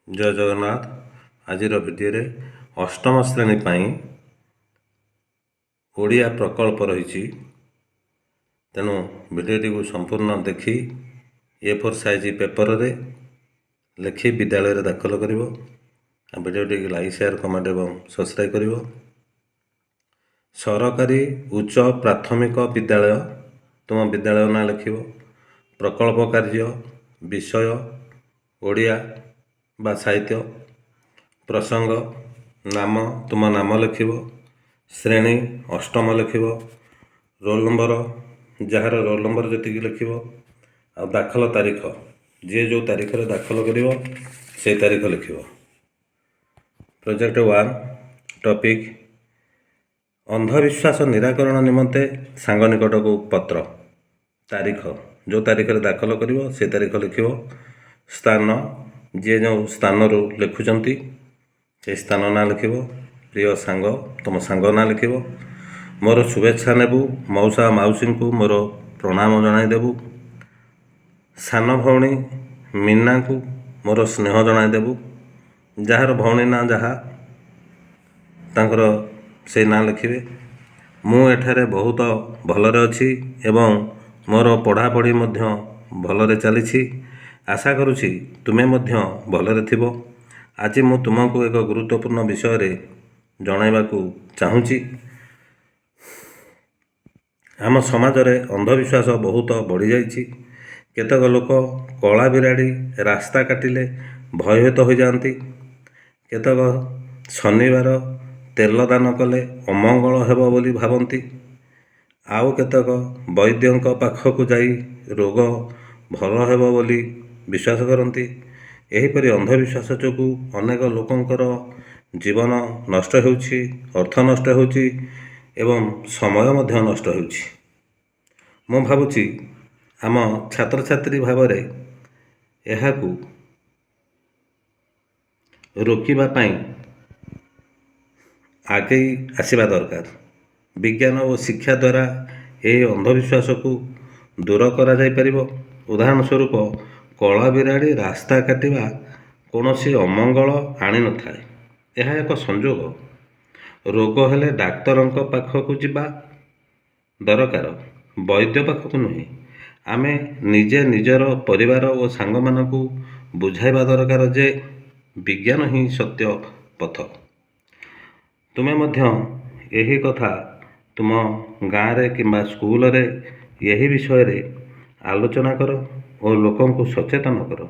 ଜୟ ଜଗନ୍ନାଥ। ଆଜିର ଭିଡ଼ିଓରେ ଅଷ୍ଟମ ଶ୍ରେଣୀ ପାଇଁ ଓଡ଼ିଆ ପ୍ରକଳ୍ପ ରହିଛି। ତେଣୁ ଭିଡ଼ିଓଟିକୁ ସମ୍ପୂର୍ଣ୍ଣ ଦେଖି A4 ସାଇଜ୍ ପେପରରେ ଲେଖି ବିଦ୍ୟାଳୟରେ ଦାଖଲ କରିବ। ଆଉ ଭିଡ଼ିଓଟିକୁ ଲାଇକ୍, ସେୟାର, କମେଣ୍ଟ ଏବଂ ସବସ୍କ୍ରାଇବ୍ କରିବ। ସରକାରୀ ଉଚ୍ଚ ପ୍ରାଥମିକ ବିଦ୍ୟାଳୟ, ତୁମ ବିଦ୍ୟାଳୟ ନାଁ ଲେଖିବ। ପ୍ରକଳ୍ପ କାର୍ଯ୍ୟ ବିଷୟ ଓଡ଼ିଆ ବା ସାହିତ୍ୟ। ପ୍ରସଙ୍ଗ ନାମ, ତୁମ ନାମ ଲେଖିବ। ଶ୍ରେଣୀ ଅଷ୍ଟମ ଲେଖିବ। ରୋଲ୍ ନମ୍ବର, ଯାହାର ରୋଲ୍ ନମ୍ବର ଯେତିକି ଲେଖିବ। ଆଉ ଦାଖଲ ତାରିଖ, ଯିଏ ଯେଉଁ ତାରିଖରେ ଦାଖଲ କରିବ ସେଇ ତାରିଖ ଲେଖିବ। ପ୍ରୋଜେକ୍ଟ 1 ଟପିକ୍ ଅନ୍ଧବିଶ୍ୱାସ ନିରାକରଣ ନିମନ୍ତେ ସାଙ୍ଗ ନିକଟକୁ ପତ୍ର। ତାରିଖ, ଯେଉଁ ତାରିଖରେ ଦାଖଲ କରିବ ସେ ତାରିଖ ଲେଖିବ। ସ୍ଥାନ, ଯିଏ ଯେଉଁ ସ୍ଥାନରୁ ଲେଖୁଛନ୍ତି ସେ ସ୍ଥାନ ନାଁ ଲେଖିବ। ପ୍ରିୟ ସାଙ୍ଗ, ତୁମ ସାଙ୍ଗ ନାଁ ଲେଖିବ। ମୋର ଶୁଭେଚ୍ଛା ନେବୁ, ମଉସା ମାଉସୀଙ୍କୁ ମୋର ପ୍ରଣାମ ଜଣାଇଦେବୁ। ସାନ ଭଉଣୀ ମୀନାଙ୍କୁ ମୋର ସ୍ନେହ ଜଣାଇଦେବୁ। ଯାହାର ଭଉଣୀ ନାଁ ଯାହା, ତାଙ୍କର ସେଇ ନାଁ ଲେଖିବେ। ମୁଁ ଏଠାରେ ବହୁତ ଭଲରେ ଅଛି ଏବଂ ମୋର ପଢ଼ାପଢ଼ି ମଧ୍ୟ ଭଲରେ ଚାଲିଛି। ଆଶା କରୁଛି ତୁମେ ମଧ୍ୟ ଭଲରେ ଥିବ। ଆଜି ମୁଁ ତୁମକୁ ଏକ ଗୁରୁତ୍ୱପୂର୍ଣ୍ଣ ବିଷୟରେ ଜଣାଇବାକୁ ଚାହୁଁଛି। ଆମ ସମାଜରେ ଅନ୍ଧବିଶ୍ୱାସ ବହୁତ ବଢ଼ିଯାଇଛି। କେତେକ ଲୋକ କଳା ବିରାଡ଼ି ରାସ୍ତା କାଟିଲେ ଭୟଭୀତ ହୋଇଯାଆନ୍ତି। କେତେକ ଶନିବାର ତେଲ ଦାନ କଲେ ଅମଙ୍ଗଳ ହେବ ବୋଲି ଭାବନ୍ତି। ଆଉ କେତେକ ବୈଦ୍ୟଙ୍କ ପାଖକୁ ଯାଇ ରୋଗ ଭଲ ହେବ ବୋଲି ବିଶ୍ୱାସ କରନ୍ତି। ଏହିପରି ଅନ୍ଧବିଶ୍ୱାସ ଯୋଗୁଁ ଅନେକ ଲୋକଙ୍କର ଜୀବନ ନଷ୍ଟ ହେଉଛି, ଅର୍ଥ ନଷ୍ଟ ହେଉଛି ଏବଂ ସମୟ ମଧ୍ୟ ନଷ୍ଟ ହେଉଛି। ମୁଁ ଭାବୁଛି ଆମ ଛାତ୍ରଛାତ୍ରୀ ଭାବରେ ଏହାକୁ ରୋକିବା ପାଇଁ ଆଗେଇ ଆସିବା ଦରକାର। ବିଜ୍ଞାନ ଓ ଶିକ୍ଷା ଦ୍ୱାରା ଏହି ଅନ୍ଧବିଶ୍ୱାସକୁ ଦୂର କରାଯାଇପାରିବ। ଉଦାହରଣ ସ୍ୱରୂପ, କଳା ବିରାଡ଼ି ରାସ୍ତା କାଟିବା କୌଣସି ଅମଙ୍ଗଳ ଆଣିନଥାଏ। ଏହା ଏକ ସଂଯୋଗ। ରୋଗ ହେଲେ ଡାକ୍ତରଙ୍କ ପାଖକୁ ଯିବା ଦରକାର, ବୈଦ୍ୟ ପାଖକୁ ନୁହେଁ। ଆମେ ନିଜେ ନିଜର ପରିବାର ଓ ସାଙ୍ଗମାନଙ୍କୁ ବୁଝାଇବା ଦରକାର ଯେ ବିଜ୍ଞାନ ହିଁ ସତ୍ୟ ପଥ। ତୁମେ ମଧ୍ୟ ଏହି କଥା ତୁମ ଗାଁରେ କିମ୍ବା ସ୍କୁଲରେ ଏହି ବିଷୟରେ ଆଲୋଚନା କର ଓ ଲୋକଙ୍କୁ ସଚେତନ କର।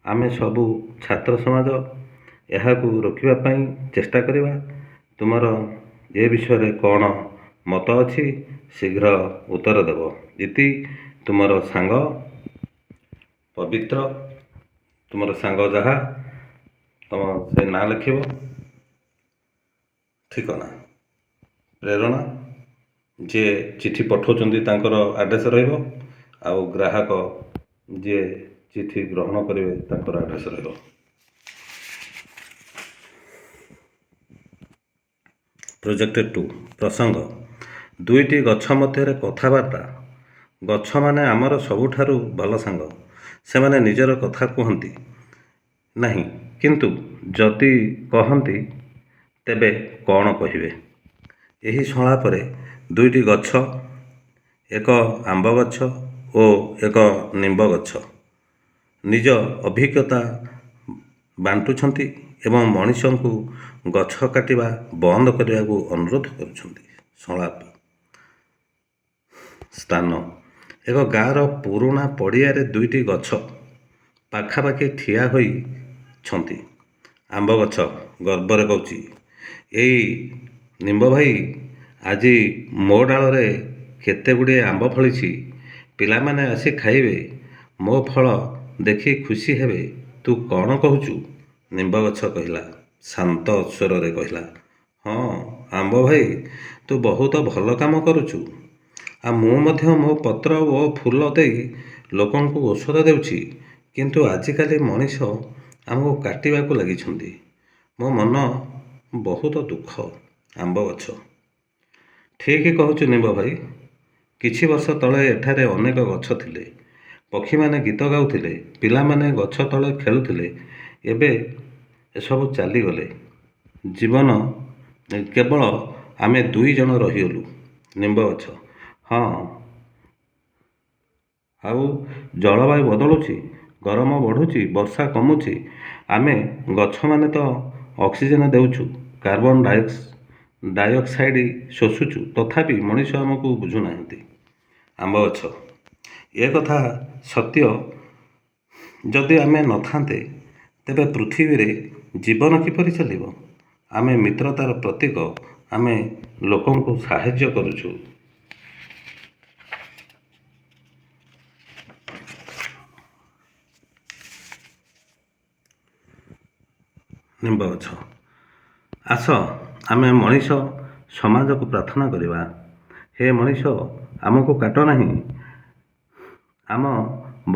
ଆମେ ସବୁ ଛାତ୍ର ସମାଜ ଏହାକୁ ରୋକିବା ପାଇଁ ଚେଷ୍ଟା କରିବା। ତୁମର ଏ ବିଷୟରେ କ'ଣ ମତ ଅଛି? ଶୀଘ୍ର ଉତ୍ତର ଦେବ। ଇତି ତୁମର ସାଙ୍ଗ ପବିତ୍ର। ତୁମର ସାଙ୍ଗ ଯାହା, ତୁମ ସେ ନାଁ ଲେଖିବ। ଠିକଣା, ପ୍ରେରଣା, ଯିଏ ଚିଠି ପଠାଉଛନ୍ତି ତାଙ୍କର ଆଡ୍ରେସ୍ ରହିବ। ଆଉ ଗ୍ରାହକ ଯିଏ ଚିଠି ଗ୍ରହଣ କରିବେ ତାଙ୍କର ଆଡ୍ରେସ୍ ରହିବ। ପ୍ରୋଜେକ୍ଟ 2 ପ୍ରସଙ୍ଗ ଦୁଇଟି ଗଛ ମଧ୍ୟରେ କଥାବାର୍ତ୍ତା। ଗଛମାନେ ଆମର ସବୁଠାରୁ ଭଲ ସାଙ୍ଗ। ସେମାନେ ନିଜର କଥା କୁହନ୍ତି ନାହିଁ, କିନ୍ତୁ ଯଦି କହନ୍ତି ତେବେ କ'ଣ କହିବେ? ଏହି ସଂଳାପରେ ଦୁଇଟି ଗଛ, ଏକ ଆମ୍ବ ଗଛ ଓ ଏକ ନିମ୍ବ ଗଛ, ନିଜ ଅଭିଜ୍ଞତା ବାଣ୍ଟୁଛନ୍ତି ଏବଂ ମଣିଷଙ୍କୁ ଗଛ କାଟିବା ବନ୍ଦ କରିବାକୁ ଅନୁରୋଧ କରୁଛନ୍ତି। ସଂଳାପ ସ୍ଥାନ, ଏକ ଗାଁର ପୁରୁଣା ପଡ଼ିଆରେ ଦୁଇଟି ଗଛ ପାଖାପାଖି ଠିଆ ହୋଇଛନ୍ତି। ଆମ୍ବ ଗଛ ଗର୍ବରେ କହୁଛି, ଏଇ ନିମ୍ବ ଭାଇ, ଆଜି ମୋ ଡାଳରେ କେତେ ଗୁଡ଼ିଏ ଆମ୍ବ ଫଳିଛି। ପିଲାମାନେ ଆସି ଖାଇବେ, ମୋ ଫଳ ଦେଖି ଖୁସି ହେବେ। ତୁ କ'ଣ କହୁଛୁ? ନିମ୍ବ ଗଛ କହିଲା, ଶାନ୍ତ ସ୍ୱରରେ କହିଲା, ହଁ ଆମ୍ବ ଭାଇ, ତୁ ବହୁତ ଭଲ କାମ କରୁଛୁ। ଆଉ ମୁଁ ମଧ୍ୟ ମୋ ପତ୍ର ଓ ଫୁଲ ଦେଇ ଲୋକଙ୍କୁ ଔଷଧ ଦେଉଛି। କିନ୍ତୁ ଆଜିକାଲି ମଣିଷ ଆମକୁ କାଟିବାକୁ ଲାଗିଛନ୍ତି। ମୋ ମନ ବହୁତ ଦୁଃଖ। ଆମ୍ବ ଗଛ, ଠିକ୍ କହୁଛୁ ନିମ୍ବ ଭାଇ। କିଛି ବର୍ଷ ତଳେ ଏଠାରେ ଅନେକ ଗଛ ଥିଲେ। ପକ୍ଷୀମାନେ ଗୀତ ଗାଉଥିଲେ, ପିଲାମାନେ ଗଛ ତଳେ ଖେଳୁଥିଲେ। ଏବେ ଏସବୁ ଚାଲିଗଲେ। ଜୀବନ କେବଳ ଆମେ 2 ଜଣ ରହିଗଲୁ। ନିମ୍ବ ଗଛ। ହଁ, ଆଉ ଜଳବାୟୁ ବଦଳୁଛି, ଗରମ ବଢ଼ୁଛି, ବର୍ଷା କମୁଛି। ଆମେ ଗଛମାନେ ତ ଅକ୍ସିଜେନ୍ ଦେଉଛୁ, କାର୍ବନ ଡାଇଅକ୍ସାଇଡ୍ ଶୋଷୁଛୁ, ତଥାପି ମଣିଷ ଆମକୁ ବୁଝୁନାହାନ୍ତି। ଆମ୍ବ ଗଛ। ଏ କଥା ସତ୍ୟ। ଯଦି ଆମେ ନଥାନ୍ତେ, ତେବେ ପୃଥିବୀରେ ଜୀବନ କିପରି ଚାଲିବ? ଆମେ ମିତ୍ରତାର ପ୍ରତୀକ। ଆମେ ଲୋକଙ୍କୁ ସାହାଯ୍ୟ କରୁଛୁ। ନିମ୍ବ ଗଛ। ଆସ, ଆମେ ମଣିଷ ସମାଜକୁ ପ୍ରାର୍ଥନା କରିବା। ହେ ମଣିଷ, ଆମକୁ କାଟ ନାହିଁ। ଆମ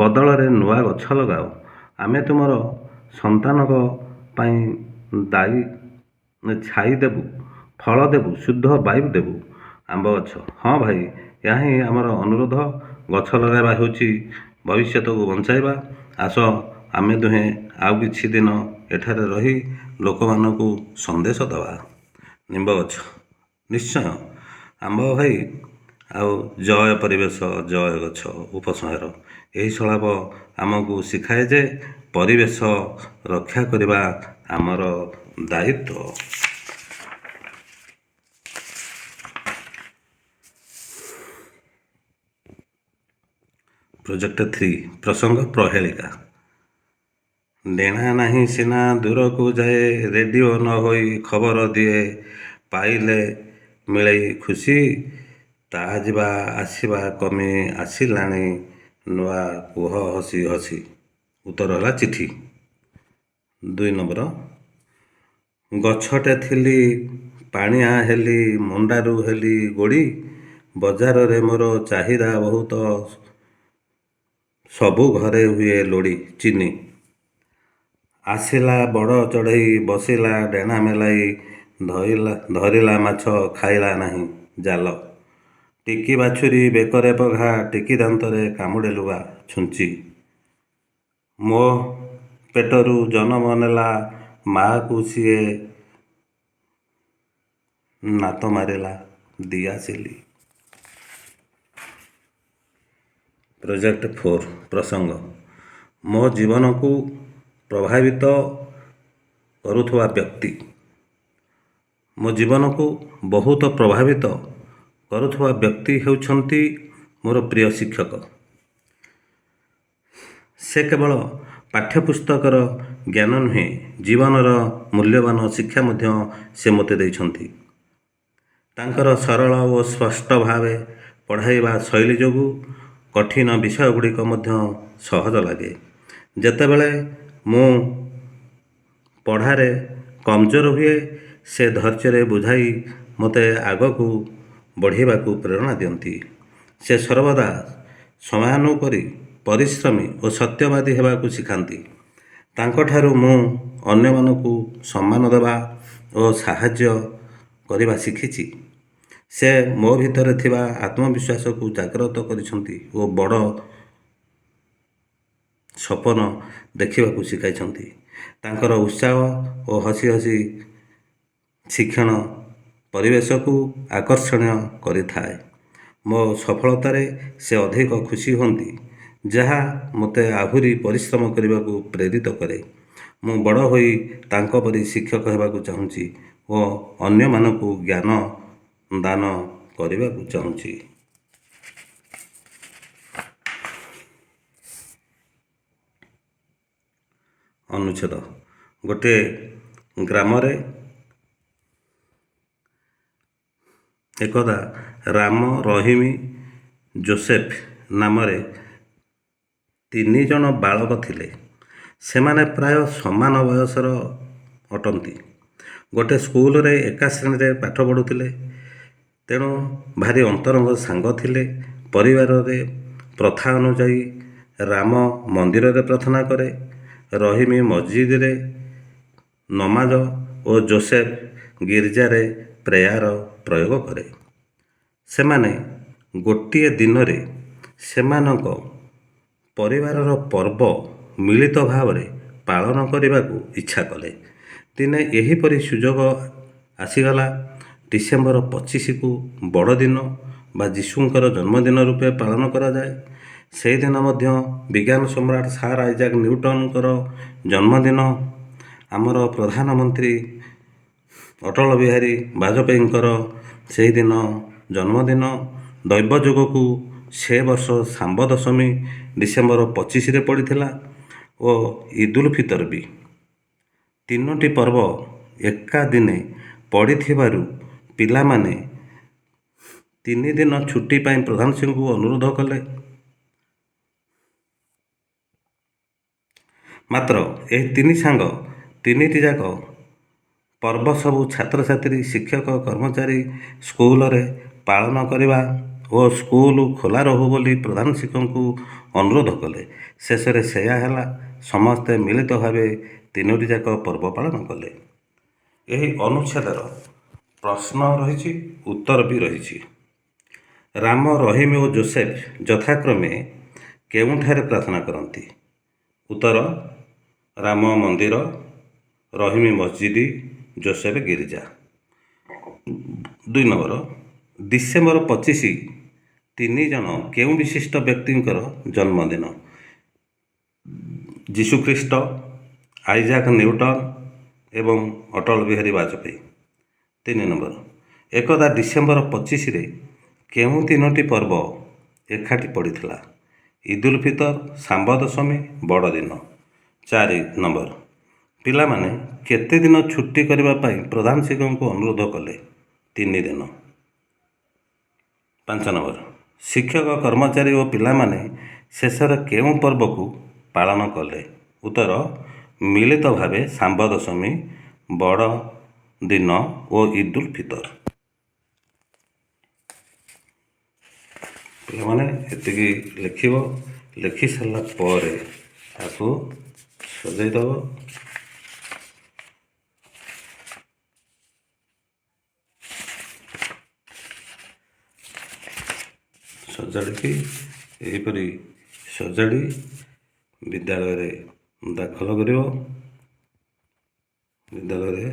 ବଦଳରେ ନୂଆ ଗଛ ଲଗାଅ। ଆମେ ତୁମର ସନ୍ତାନଙ୍କ ପାଇଁ ଛାଇ ଦେବୁ, ଫଳ ଦେବୁ, ଶୁଦ୍ଧ ବାୟୁ ଦେବୁ। ଆମ୍ବ ଗଛ। ହଁ ଭାଇ, ଏହା ହିଁ ଆମର ଅନୁରୋଧ। ଗଛ ଲଗାଇବା ହେଉଛି ଭବିଷ୍ୟତକୁ ବଞ୍ଚାଇବା। ଆସ, ଆମେ ଦୁହେଁ ଆଉ କିଛି ଦିନ ଏଠାରେ ରହି ଲୋକମାନଙ୍କୁ ସନ୍ଦେଶ ଦେବା। ନିମ୍ବ ଗଛ। ନିଶ୍ଚୟ। ଆମ୍ବ ଭାଇ। ଆଉ ଜୟ ପରିବେଶ, ଜୟ ଗଛ। ଉପସଂହାର। ଏହି ସଂଳାପ ଆମକୁ ଶିଖାଏ ଯେ ପରିବେଶ ରକ୍ଷା କରିବା ଆମର ଦାୟିତ୍ୱ। ପ୍ରୋଜେକ୍ଟ 3 ପ୍ରସଙ୍ଗ ପ୍ରହେଳିକା। ଡେଣା ନାହିଁ ସିନା ଦୂରକୁ ଯାଏ, ରେଡ଼ିଓ ନ ହୋଇ ଖବର ଦିଏ। ପାଇଲେ ମିଳେଇ ଖୁସି, ତାହା ଯିବା ଆସିବା କମି ଆସିଲାଣି ନୂଆ କୁହ ହସି ହସି। ଉତ୍ତର ହେଲା ଚିଠି। 2 ନମ୍ବର। ଗଛଟେ ଥିଲି, ପାଣିଆ ହେଲି, ମୁଣ୍ଡାରୁ ହେଲି ଗୋଡ଼ି। ବଜାରରେ ମୋର ଚାହିଦା ବହୁତ, ସବୁ ଘରେ ହୁଏ ଲୋଡ଼ି। ଚିନି। ଆସିଲା ବଡ଼ ଚଢ଼େଇ, ବସିଲା ଡେଣା ମେଲାଇ, ଧରିଲା ମାଛ, ଖାଇଲା ନାହିଁ ଜାଲ। ଟିକି ବାଛୁରୀ ବେକରେ ପଘା, ଟିକି ଦାନ୍ତରେ କାମୁଡ଼େ ଲୁଗା ଛୁଞ୍ଚି। ମୋ ପେଟରୁ ଜନମ ନେଲା, ମା'କୁ ସିଏ ନାତ ମାରିଲା ଦିଆସିଲି। ପ୍ରୋଜେକ୍ଟ 4 ପ୍ରସଙ୍ଗ। ମୋ ଜୀବନକୁ ପ୍ରଭାବିତ କରୁଥିବା ବ୍ୟକ୍ତି। ମୋ ଜୀବନକୁ ବହୁତ ପ୍ରଭାବିତ କରୁଥିବା ବ୍ୟକ୍ତି ହେଉଛନ୍ତି ମୋର ପ୍ରିୟ ଶିକ୍ଷକ। ସେ କେବଳ ପାଠ୍ୟପୁସ୍ତକର ଜ୍ଞାନ ନୁହେଁ, ଜୀବନର ମୂଲ୍ୟବାନ ଶିକ୍ଷା ମଧ୍ୟ ସେ ମୋତେ ଦେଇଛନ୍ତି। ତାଙ୍କର ସରଳ ଓ ସ୍ପଷ୍ଟ ଭାବେ ପଢ଼ାଇବା ଶୈଳୀ ଯୋଗୁଁ କଠିନ ବିଷୟଗୁଡ଼ିକ ମଧ୍ୟ ସହଜ ଲାଗେ। ଯେତେବେଳେ ମୁଁ ପଢ଼ାରେ କମଜୋର ହୁଏ, ସେ ଧୈର୍ଯ୍ୟରେ ବୁଝାଇ ମୋତେ ଆଗକୁ ବଢ଼ିବାକୁ ପ୍ରେରଣା ଦିଅନ୍ତି। ସେ ସର୍ବଦା ସମୟାନୁପରି, ପରିଶ୍ରମୀ ଓ ସତ୍ୟବାଦୀ ହେବାକୁ ଶିଖାନ୍ତି। ତାଙ୍କଠାରୁ ମୁଁ ଅନ୍ୟମାନଙ୍କୁ ସମ୍ମାନ ଦେବା ଓ ସାହାଯ୍ୟ କରିବା ଶିଖିଛି। ସେ ମୋ ଭିତରେ ଥିବା ଆତ୍ମବିଶ୍ୱାସକୁ ଜାଗ୍ରତ କରିଛନ୍ତି ଓ ବଡ଼ ସପନ ଦେଖିବାକୁ ଶିଖାଇଛନ୍ତି। ତାଙ୍କର ଉତ୍ସାହ ଓ ହସି ହସି ଶିକ୍ଷଣ ପରିବେଶକୁ ଆକର୍ଷଣୀୟ କରିଥାଏ। ମୋ ସଫଳତାରେ ସେ ଅଧିକ ଖୁସି ହୁଅନ୍ତି, ଯାହା ମୋତେ ଆହୁରି ପରିଶ୍ରମ କରିବାକୁ ପ୍ରେରିତ କରେ। ମୁଁ ବଡ଼ ହୋଇ ତାଙ୍କ ପରି ଶିକ୍ଷକ ହେବାକୁ ଚାହୁଁଛି ଓ ଅନ୍ୟମାନଙ୍କୁ ଜ୍ଞାନ ଦାନ କରିବାକୁ ଚାହୁଁଛି। ଅନୁଚ୍ଛେଦ। ଗୋଟିଏ ଗ୍ରାମରେ ଏକଦା ରାମ, ରହିମି, ଯୋସେଫ ନାମରେ 3 ଜଣ ବାଳକ ଥିଲେ। ସେମାନେ ପ୍ରାୟ ସମାନ ବୟସର ଅଟନ୍ତି। ଗୋଟିଏ ସ୍କୁଲରେ ଏକା ଶ୍ରେଣୀରେ ପାଠ ପଢ଼ୁଥିଲେ, ତେଣୁ ଭାରି ଅନ୍ତରଙ୍ଗ ସାଙ୍ଗ ଥିଲେ। ପରିବାରରେ ପ୍ରଥା ଅନୁଯାୟୀ ରାମ ମନ୍ଦିରରେ ପ୍ରାର୍ଥନା କରେ, ରହିମି ମସଜିଦରେ ନମାଜ ଓ ଯୋସେଫ ଗିର୍ଜାରେ ପ୍ରେୟାର ପ୍ରୟୋଗ କରେ। ସେମାନେ ଗୋଟିଏ ଦିନରେ ସେମାନଙ୍କ ପରିବାରର ପର୍ବ ମିଳିତ ଭାବରେ ପାଳନ କରିବାକୁ ଇଚ୍ଛା କଲେ। ଦିନେ ଏହିପରି ସୁଯୋଗ ଆସିଗଲା। ଡିସେମ୍ବର 25କୁ ବଡ଼ଦିନ ବା ଯୀଶୁଙ୍କର ଜନ୍ମଦିନ ରୂପେ ପାଳନ କରାଯାଏ। ସେହିଦିନ ମଧ୍ୟ ବିଜ୍ଞାନ ସମ୍ରାଟ ସାର୍ ଆଇଜାକ୍ ନ୍ୟୁଟନଙ୍କର ଜନ୍ମଦିନ। ଆମର ପ୍ରଧାନମନ୍ତ୍ରୀ ଅଟଳ ବିହାରୀ ବାଜପେୟୀଙ୍କର ସେହିଦିନ ଜନ୍ମଦିନ। ଦୈବ ଯୋଗକୁ ସେ ବର୍ଷ ଶାମ୍ବ ଦଶମୀ ଡିସେମ୍ବର 25ରେ ପଡ଼ିଥିଲା ଓ ଇଦୁଲ୍ ଫିତର ବି। ତିନୋଟି ପର୍ବ ଏକା ଦିନେ ପଡ଼ିଥିବାରୁ ପିଲାମାନେ 3 ଦିନ ଛୁଟି ପାଇଁ ପ୍ରଧାନ ଶିକ୍ଷକଙ୍କୁ ଅନୁରୋଧ କଲେ। ମାତ୍ର ଏହି ତିନିଟି ଯାକ ପର୍ବ ସବୁ ଛାତ୍ରଛାତ୍ରୀ, ଶିକ୍ଷକ, କର୍ମଚାରୀ ସ୍କୁଲରେ ପାଳନ କରିବା ଓ ସ୍କୁଲ ଖୋଲା ରହୁ ବୋଲି ପ୍ରଧାନ ଶିକ୍ଷକଙ୍କୁ ଅନୁରୋଧ କଲେ। ଶେଷରେ ସେୟା ହେଲା। ସମସ୍ତେ ମିଳିତ ଭାବେ ତିନୋଟି ଯାକ ପର୍ବ ପାଳନ କଲେ। ଏହି ଅନୁଚ୍ଛେଦର ପ୍ରଶ୍ନ ରହିଛି, ଉତ୍ତର ବି ରହିଛି। ରାମ, ରହିମ ଓ ଯୋସେଫ ଯଥାକ୍ରମେ କେଉଁଠାରେ ପ୍ରାର୍ଥନା କରନ୍ତି? ଉତ୍ତର ରାମ ମନ୍ଦିର, ରହିମ ମସଜିଦ, ଯୋସେଫ ଗିର୍ଜା। 2 ନମ୍ବର, ଡିସେମ୍ବର 25 ତିନି ଜଣ କେଉଁ ବିଶିଷ୍ଟ ବ୍ୟକ୍ତିଙ୍କର ଜନ୍ମଦିନ? ଯୀଶୁଖ୍ରୀଷ୍ଟ, ଆଇଜାକ୍ ନ୍ୟୁଟନ ଏବଂ ଅଟଳ ବିହାରୀ ବାଜପେୟୀ। 3 ନମ୍ବର, ଏକଦା ଡିସେମ୍ବର 25ରେ କେଉଁ ତିନୋଟି ପର୍ବ ଏକାଠି ପଡ଼ିଥିଲା? ଇଦୁଲ୍ ଫିତର, ଶାମ୍ବ ଦଶମୀ, ବଡ଼ଦିନ। 4 ନମ୍ବର, ପିଲାମାନେ କେତେ ଦିନ ଛୁଟି କରିବା ପାଇଁ ପ୍ରଧାନ ଶିକ୍ଷକଙ୍କୁ ଅନୁରୋଧ କଲେ? 3 ଦିନ। 5 ନମ୍ବର, ଶିକ୍ଷକ, କର୍ମଚାରୀ ଓ ପିଲାମାନେ ଶେଷରେ କେଉଁ ପର୍ବକୁ ପାଳନ କଲେ? ଉତ୍ତର ମିଳିତ ଭାବେ ଶାମ୍ବ ଦଶମୀ, ବଡ଼ଦିନ ଓ ଇଦୁଲ୍ ଫିତର। ପିଲାମାନେ ଏତିକି ଲେଖିବ। ଲେଖି ସାରିଲା ପରେ ତାକୁ ସଜେଇ ଦେବ। ସଜାଡ଼ିକି ଏହିପରି ସଜାଡ଼ି ବିଦ୍ୟାଳୟରେ ଦାଖଲ କରିବ। ବିଦ୍ୟାଳୟରେ